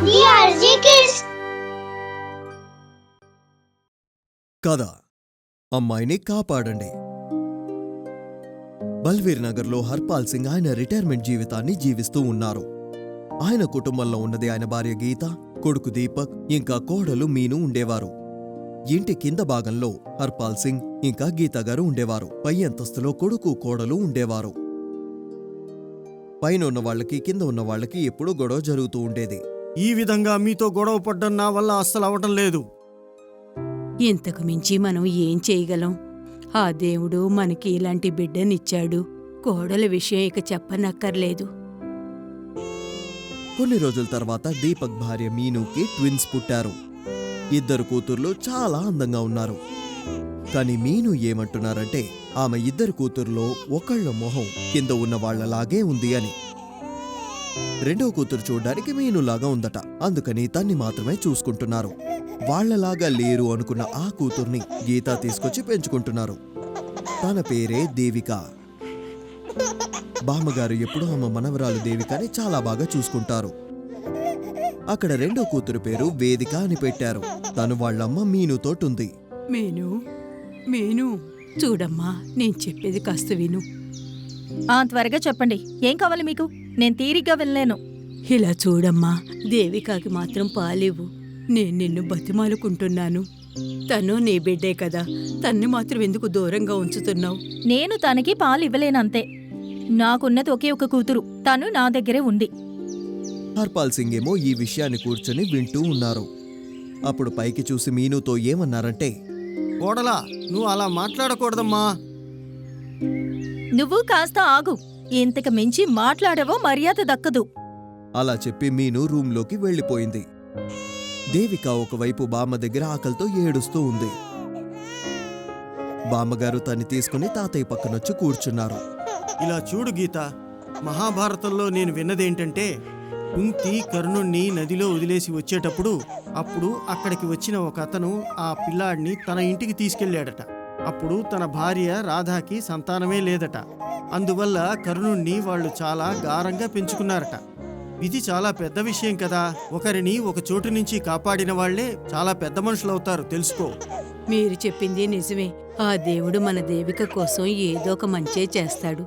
DRG Kids. కథ అమ్మాయిని కాపాడండి. బల్వీర్ నగర్లో హర్పాల్ సింగ్ ఆయన రిటైర్మెంట్ జీవితాన్ని జీవిస్తూ ఉన్నారు. ఆయన కుటుంబంలో ఉన్నది ఆయన భార్య గీత, కొడుకు దీపక్, ఇంకా కోడలు మీను ఉండేవారు. ఇంటి కింద భాగంలో హర్పాల్ సింగ్ ఇంకా గీత గారు ఉండేవారు. పై అంతస్తులో కొడుకు కోడలు ఉండేవారు. పైన ఉన్న వాళ్ళకి కింద ఉన్న వాళ్ళకి ఎప్పుడూ గొడవ జరుగుతూ ఉండేది. ఈ విధంగా మీతో గొడవ పడ్డం నా వల్ల అస్సలు అవటం లేదు. ఇంతకు మించి మనం ఏం చేయగలం? ఆ దేవుడు మనకి ఇలాంటి బిడ్డనిచ్చాడు. కోడల విషయం ఇక చెప్పనక్కర్లేదు. కొన్ని రోజుల తర్వాత దీపక్ భార్య మీనుకి ట్విన్స్ పుట్టారు. ఇద్దరు కూతుర్లు చాలా అందంగా ఉన్నారు. కాని మీను ఏమంటున్నారంటే ఆమె ఇద్దరు కూతుర్లో ఒకళ్ళ మొహం కింద ఉన్న వాళ్లలాగే ఉంది అని. రెండో కూతురు చూడ్డానికి మీనులాగా ఉందట. అందుకని తన్ని మాత్రమే చూసుకుంటున్నారు. వాళ్లలాగా లేరు అనుకున్న ఆ కూతుర్ని గీత తీసుకొచ్చి పెంచుకుంటున్నారు. తన పేరే దేవిక. బామ్మగారు ఎప్పుడూ ఆమె మనవరాలు దేవికని చాలా బాగా చూసుకుంటారు. అక్కడ రెండో కూతురు పేరు వేదిక అని పెట్టారు. తను వాళ్ళమ్మ మీనుతోటుంది. మీను చూడమ్మా, నేను చెప్పేది కాస్త విను. త్వరగా చెప్పండి, ఏం కావాలి మీకు? నేను తీరిగ్గా వెళ్ళలేను. ఇలా చూడమ్మా, దేవికాకి మాత్రం పాలివ్వు. నేను నిన్ను బతిమాలుకుంటున్నాను. తను నీ బిడ్డే కదా, తన్ని మాత్రం ఎందుకు దూరంగా ఉంచుతున్నావు? నేను తనకి పాలు ఇవ్వలేనంతే. నాకున్నది ఒకే ఒక కూతురు, తను నా దగ్గరే ఉంది. హర్పాల్ సింగ్ ఏమో ఈ విషయాన్ని కూర్చొని వింటూ ఉన్నారు. అప్పుడు పైకి చూసి మీనుతో ఏమన్నారంటే, కోడలా, నువ్వు అలా మాట్లాడకూడదమ్మా. నువ్వు కాస్త ఆగు. ఇంతకు మించి మాట్లాడవో మర్యాద దక్కదు. అలా చెప్పి మీను రూంలోకి వెళ్ళిపోయింది. దేవిక ఒకవైపు బామ్మ దగ్గర ఆకలితో ఏడుస్తూ ఉంది. బామ్మగారు తన్ని తీసుకుని తాతయ్య పక్కనొచ్చి కూర్చున్నారు. ఇలా చూడు గీత, మహాభారతంలో నేను విన్నదేంటంటే కుంతి కర్ణుణ్ణి నదిలో వదిలేసి వచ్చేటప్పుడు అప్పుడు అక్కడికి వచ్చిన ఒక అతను ఆ పిల్లాడిని తన ఇంటికి తీసుకెళ్లాడట. అప్పుడు తన భార్య రాధాకి సంతానమే లేదట. అందువల్ల కర్ణుణ్ణి వాళ్ళు చాలా గారంగా పెంచుకున్నారట. ఇది చాలా పెద్ద విషయం కదా. ఒకరిని ఒక చోటు నుంచి కాపాడిన వాళ్లే చాలా పెద్ద మనుషులవుతారు, తెలుసుకో. మీరు చెప్పింది నిజమే. ఆ దేవుడు మన దేవిక కోసం ఏదో ఒక మంచే చేస్తాడు.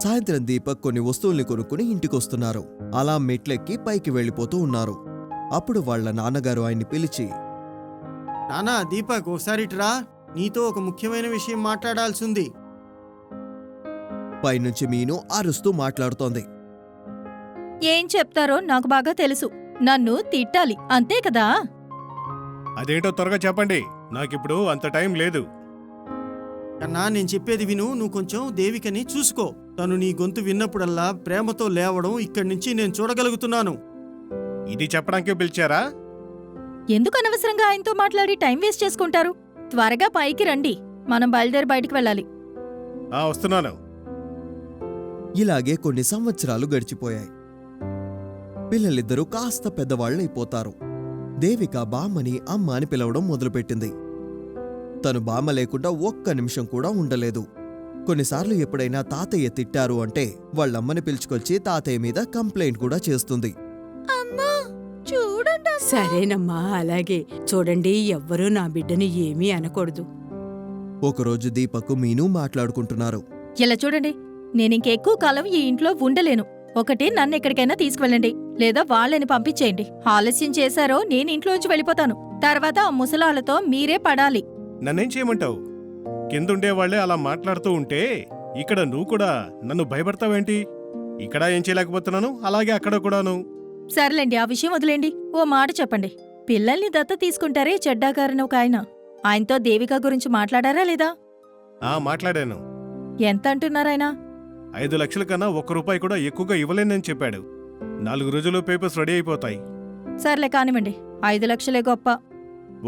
సాయంత్రం దీపక్ కొన్ని వస్తువుల్ని కొనుక్కుని ఇంటికొస్తున్నారు. అలా మెట్లెక్కి పైకి వెళ్ళిపోతూ ఉన్నారు. అప్పుడు వాళ్ల నాన్నగారు ఆయన్ని పిలిచి, నానా దీపక్, ఒకసారిట్రా, నీతో ఒక ముఖ్యమైన విషయం మాట్లాడాల్సింది. పైనుంచి మీను అరుస్తూ మాట్లాడుతోంది. ఏం చెప్తారో నాకు బాగా తెలుసు. నన్ను తిట్టాలి, అంతే కదా? అదేంటో త్వరగా చెప్పండి, నాకిప్పుడు అంత టైం లేదు. కన్నా, నేను చెప్పేది విను. నువ్వు కొంచెం దేవికని చూసుకో. తను నీ గొంతు విన్నప్పుడల్లా ప్రేమతో లేవడం ఇక్కడి నుంచి నేను చూడగలుగుతున్నాను. ఇది చెప్పడానికే పిలిచారా? ఎందుకు అనవసరంగా ఆయనతో మాట్లాడి టైం వేస్ట్ చేసుకుంటారు? త్వరగా పైకి రండి, మనం బయలుదేరి బయటికి వెళ్ళాలి. వస్తున్నాను. ఇలాగే కొన్ని సంవత్సరాలు గడిచిపోయాయి. పిల్లలిద్దరూ కాస్త పెద్దవాళ్లైపోతారు. దేవిక బామ్మని అమ్మ అని పిలవడం మొదలుపెట్టింది. తను బామ్మ లేకుండా ఒక్క నిమిషం కూడా ఉండలేదు. కొన్నిసార్లు ఎప్పుడైనా తాతయ్య తిట్టారు అంటే వాళ్ళమ్మని పిలుచుకొచ్చి తాతయ్య మీద కంప్లైంట్ కూడా చేస్తుంది. సరేనమ్మా, అలాగే. చూడండి, ఎవ్వరూ నా బిడ్డని ఏమీ అనకూడదు. ఒకరోజు దీపక్ మీను మాట్లాడుకుంటున్నారు. ఇలా చూడండి, నేనింకెక్కువ కాలం ఈ ఇంట్లో ఉండలేను. ఒకటి నన్ను ఎక్కడికైనా తీసుకువెళ్ళండి, లేదా వాళ్ళని పంపించేయండి. ఆలస్యం చేశారో నేను ఇంట్లోంచి వెళ్ళిపోతాను. తర్వాత ఆ ముసలాళ్లతో మీరే పడాలి. నన్నేం చేయమంటావు? కిందుండేవాళ్లే అలా మాట్లాడుతూ ఉంటే ఇక్కడ నువ్వు కూడా నన్ను భయపడతావేంటి? ఇక్కడ ఏం చేయలేకపోతున్నాను, అలాగే అక్కడ కూడాను. సర్లేండి, ఆ విషయం వదిలేండి. ఓ మాట చెప్పండి, పిల్లల్ని దత్త తీసుకుంటారే చెడ్డాగారని ఒక ఆయనతో దేవిక గురించి మాట్లాడారా లేదా? మాట్లాడాను. ఎంత అంటున్నారాయన? 5 లక్షల కన్నా ₹1 కూడా ఎక్కువగా ఇవ్వలేనని చెప్పాడు. 4 రోజుల్లో పేపర్స్ రెడీ అయిపోతాయి. సర్లే కానివ్వండి, 5 లక్షలే గొప్ప.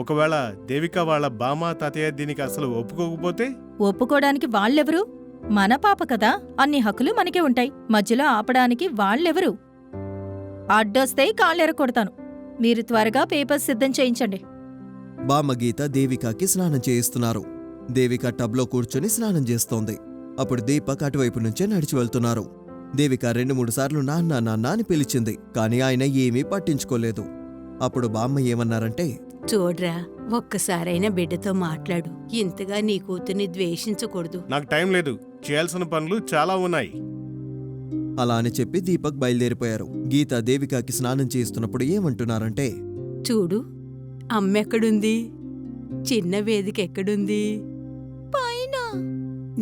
ఒకవేళ దేవిక వాళ్ళ బామ్మ తాతయ్య దీనికి అసలు ఒప్పుకోకపోతే? ఒప్పుకోడానికి వాళ్ళెవరు? మన పాప కదా, అన్ని హక్కులు మనకే ఉంటాయి. మధ్యలో ఆపడానికి వాళ్ళెవరు? అడ్డొస్తే కాళ్ళెరకొడతాను. మీరు త్వరగా పేపర్స్ సిద్ధం చేయించండి. బామ్మ గీత దేవికకి స్నానం చేయిస్తున్నారు. దేవిక టబ్లో కూర్చొని స్నానం చేస్తోంది. అప్పుడు దీపక్ అటువైపు నుంచే నడిచి వెళ్తున్నారు. దేవిక 2-3 సార్లు నాన్న నాన్న అని పిలిచింది, కానీ ఆయన ఏమీ పట్టించుకోలేదు. అప్పుడు బామ్మ ఏమన్నారంటే, చూడ్రా, ఒక్కసారైనా బిడ్డతో మాట్లాడు. ఇంతగా నీ కూతుర్ని ద్వేషించకూడదు. నాకు టైం లేదు, చేయాల్సిన పనులు చాలా ఉన్నాయి. అలా అని చెప్పి దీపక్ బయలుదేరిపోయారు. గీత దేవికాకి స్నానం చేస్తున్నప్పుడు ఏమంటున్నారంటే, చూడు, అమ్మెక్కడుంది? చిన్న వేదిక ఎక్కడుంది? పైన.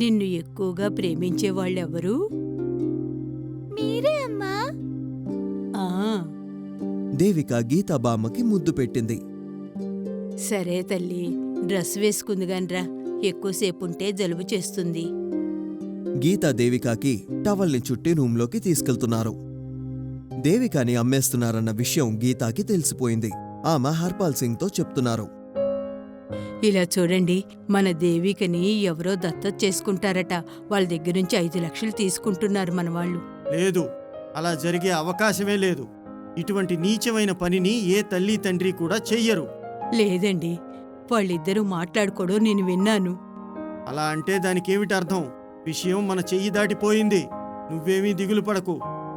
నిన్ను ఎక్కువగా ప్రేమించే వాళ్ళెవరు? మీరే అమ్మా. ఆ, దేవిక గీత బామ్మకి ముద్దు పెట్టింది. సరే తల్లి, డ్రెస్ వేసుకుందిగాన్రా, ఎక్కువసేపుంటే జలుబు చేస్తుంది. గీత దేవికాకి టవల్ని చుట్టి రూంలోకి తీసుకెళ్తున్నారు. దేవికాని అమ్మేస్తున్నారన్న విషయం గీతాకి తెలిసిపోయింది. ఆమె హర్పాల్ సింగ్తో చెప్తున్నారు. ఇలా చూడండి, మన దేవికని ఎవరో దత్తత చేసుకుంటారట. వాళ్ళ దగ్గర నుంచి 5 లక్షలు తీసుకుంటున్నారు మన వాళ్ళు. లేదు, అలా జరిగే అవకాశమే లేదు. ఇటువంటి నీచమైన పనిని ఏ తల్లి తండ్రి కూడా చెయ్యరు. లేదండి, వాళ్ళిద్దరూ మాట్లాడుకోవడం నేను విన్నాను. అలా అంటే దానికేమిటి అర్థం? విషయం మన చెయ్యి దాటిపోయింది. నువ్వేమీ దిగులు పడకు.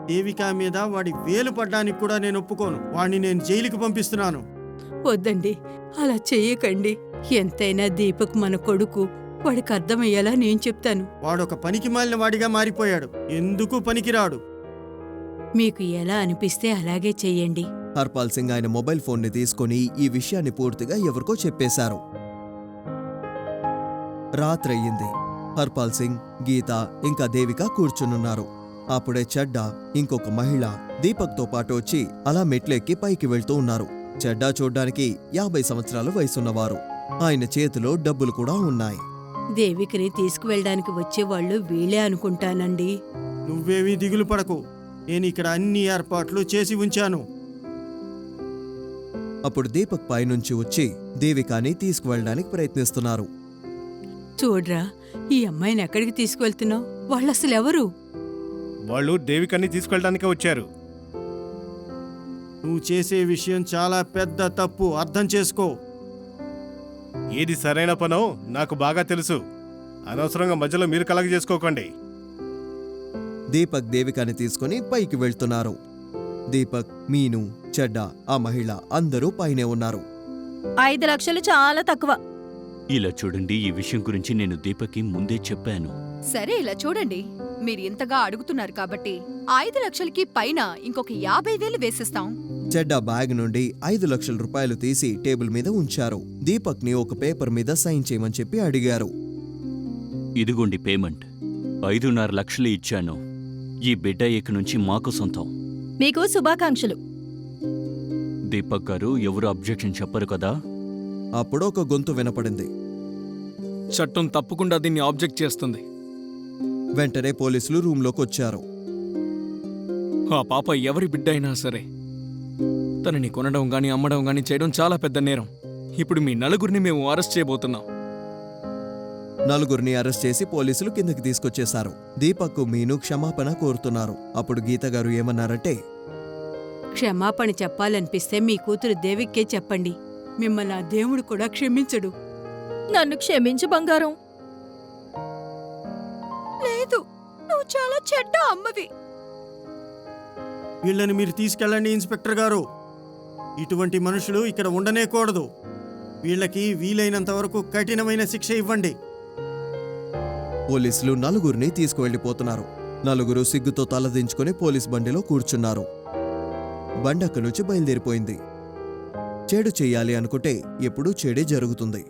దేవికా మీద వాడి వేలు పడ్డానికి కూడా నేను ఒప్పుకోను. వాణ్ణి నేను జైలుకి పంపిస్తున్నాను. వద్దండి, అలా చెయ్యకండి. ఎంతైనా దీపక్ మన కొడుకు, వాడికి అర్థమయ్యేలా నేను చెప్తాను. వాడొక పనికి మాలిన వాడిగా మారిపోయాడు. ఎందుకు పనికిరాడు. మీకు ఎలా అనిపిస్తే అలాగే చెయ్యండి. హర్పాల్ సింగ్ ఆయన మొబైల్ ఫోన్ని తీసుకుని ఈ విషయాన్ని పూర్తిగా ఎవరికో చెప్పేశారు. రాత్రయ్యింది. హర్పాల్ సింగ్, గీత ఇంకా దేవిక కూర్చునున్నారు. అప్పుడే చెడ్డా, ఇంకొక మహిళ దీపక్తో పాటు వచ్చి అలా మెట్లెక్కి పైకి వెళ్తూ ఉన్నారు. చెడ్డా చూడ్డానికి 50 సంవత్సరాల వయసున్నవారు. ఆయన చేతిలో డబ్బులు కూడా ఉన్నాయి. దేవికని తీసుకువెళ్ళడానికి వచ్చేవాళ్ళు వీళ్ళే అనుకుంటానండి. నువ్వేమీ దిగులు పడకు. నేను ఇక్కడ అన్ని ఏర్పాట్లు చేసి ఉంచాను. అప్పుడు దీపక్ పైనుంచి వచ్చి దేవికాని తీసుకువెళ్ళడానికి ప్రయత్నిస్తున్నారు. చూడ్రా, ఈ అమ్మాయిని ఎక్కడికి తీసుకువెళ్తున్నావు? వాళ్ళసలెవరు? వాళ్ళు దేవికని తీసుకెళ్ళడానికే వచ్చారు. నువ్వు చేసే విషయం చాలా పెద్ద తప్పు. అర్థం చేసుకో. ఏది సరైన పనో నాకు బాగా తెలుసు. అనవసరంగా మధ్యలో మీరు కలగ చేసుకోకండి. దీపక్ దేవికాని తీసుకుని పైకి వెళ్తున్నారు. దీపక్, మీను, చెడ్డా, ఆ మహిళ అందరూ పైనే ఉన్నారు. 5 లక్షలు చాలా తక్కువ. ఇలా చూడండి, ఈ విషయం గురించి నేను దీపక్కి ముందే చెప్పాను. సరే, ఇలా చూడండి, మీరు ఇంతగా అడుగుతున్నారు కాబట్టి 5 లక్షలకి పైన ఇంకొక 50,000 వేసిస్తాం. చెడ్డా బ్యాగ్ నుండి 5 లక్షల రూపాయలు తీసి టేబుల్ మీద ఉంచారు. దీపక్ని ఒక పేపర్ మీద సైన్ చేయమని చెప్పి అడిగారు. ఇదిగోండి పేమెంట్. 5.5 లక్షలు ఇచ్చాను. ఈ బిడ్డ ఇక నుంచి మాకు సొంతం. మీకు శుభాకాంక్షలు. దీపక్ గారు, ఎవరు అబ్జెక్షన్ చెప్పరు కదా? అప్పుడు ఒక గొంతు వినపడింది. చట్టం తప్పకుండా దీన్ని ఆబ్జెక్ట్ చేస్తుంది. వెంటనే పోలీసులు రూంలోకి వచ్చారు. ఆ పాప ఎవరి బిడ్డ అయినా సరే, తనని కొనడం గాని అమ్మడం గాని చేయడం చాలా పెద్ద నేరం. ఇప్పుడు మీ నలుగురిని మేము అరెస్ట్ చేయబోతున్నాం. నలుగురిని అరెస్ట్ చేసి పోలీసులు కిందకి తీసుకొచ్చేశారు. దీపక్, మీను క్షమాపణ కోరుతున్నారు. అప్పుడు గీత గారు ఏమన్నారంటే, క్షమాపణ చెప్పాలనిపిస్తే మీ కూతురు దేవికే చెప్పండి. మిమ్మల్ని ఆ దేవుడు కూడా క్షమించడు. నన్ను క్షమించు బంగారం. లేదు, నువ్వు చాలా చెడ్డ అమ్మవి. వీళ్ళని మీరు తీసుకెళ్ళండి ఇన్స్పెక్టర్ గారు. ఇటువంటి మనుషులు ఇక్కడ ఉండనేకూడదు. వీళ్ళకి వీలైనంత వరకు కఠినమైన శిక్ష ఇవ్వండి. పోలీసులు నలుగురిని తీసుకువెళ్ళిపోతున్నారు. నలుగురు సిగ్గుతో తలదించుకుని పోలీస్ బండిలో కూర్చున్నారు. బండి అక్కడి నుంచి బయలుదేరిపోయింది. చెడు చెయ్యాలి అనుకుంటే ఎప్పుడూ చెడే జరుగుతుంది.